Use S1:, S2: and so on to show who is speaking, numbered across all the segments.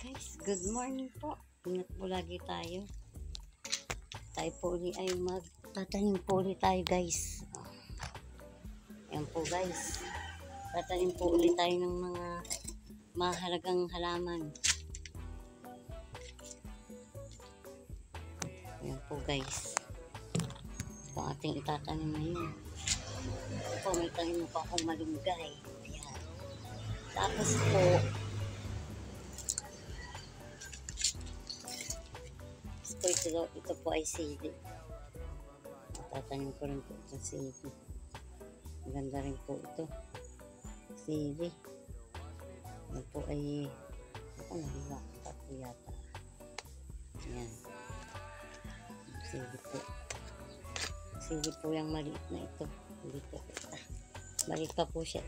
S1: Guys, good morning po. Ingat po lagi tayo. Tayo po ulit ay magtatanim po ulit tayo, guys. Ayan po, guys. Tatanim po ulit tayo ng mga mahalagang halaman. Ayan po, guys. Ito ang ating itatanim ngayon. Ito po, may tanim po akong malunggay. Ayan. Tapos po, ito po ay sili. Tatanim ko rin po itong sili. Maganda rin po ito. Sili. Ito po ay nahila ko po yata. Ayan. Sili po. Sili po yung maliit na ito. Hindi po kita. Maliit pa po siya.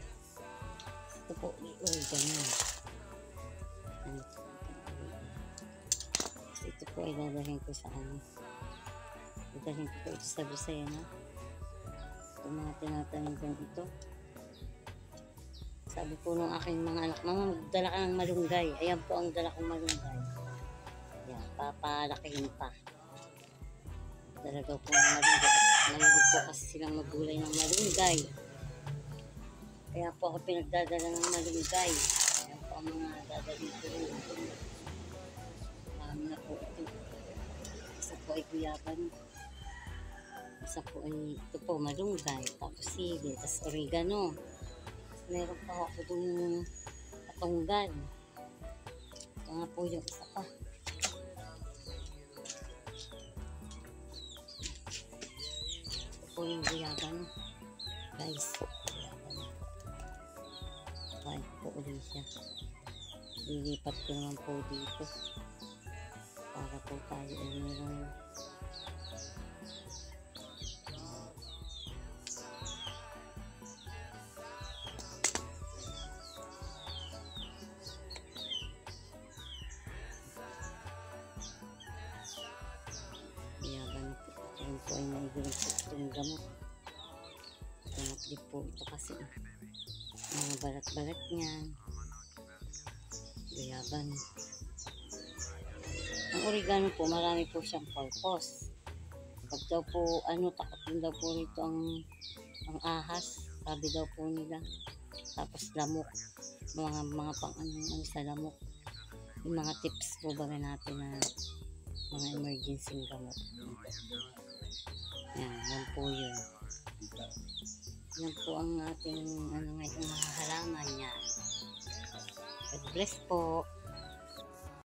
S1: Ito po ay ganyan. Ito po ay dadalhin ko sa dadalhin ko po ito sa Lucena. Ito mga tinatanim ko ito. Sabi po nung aking mga anak, mama, magdala ka ng malunggay. Ayan po ang dala kong malunggay. Ayan, papalakihin pa. Talaga po ng malunggay. Mahilig po kasi silang magulay ng malunggay. Kaya po ako pinagdadala ng malunggay. Ayan po ang mga dadalhin ko rin. Marami na po ito. Isa po ay guyaban. Isa po ay ito po malunggay. Tapos sili. Tapos oregano. Tapos meron pa ako itong patunggan. Ito nga po yung isa pa. Ito po yung guyaban. Guys. Guyaban. Balik po ulit siya. Lilipat ko naman po dito. Para po tayo ay meron yaban po. Ito po ay naibilang po itong gamot. Gamot din po ito kasi mga balat-balat niyan. Yaban. Ang oregano po, marami po siyang purpose. Pag daw po, takot din daw po rito ang ahas. Sabi daw po nila. Tapos lamok. Mga pang sa lamok. Yung mga tips po ba natin na mga emergency gamot. Yan po yun. Yan po ang ating ngayong mga halaman niya. God bless po.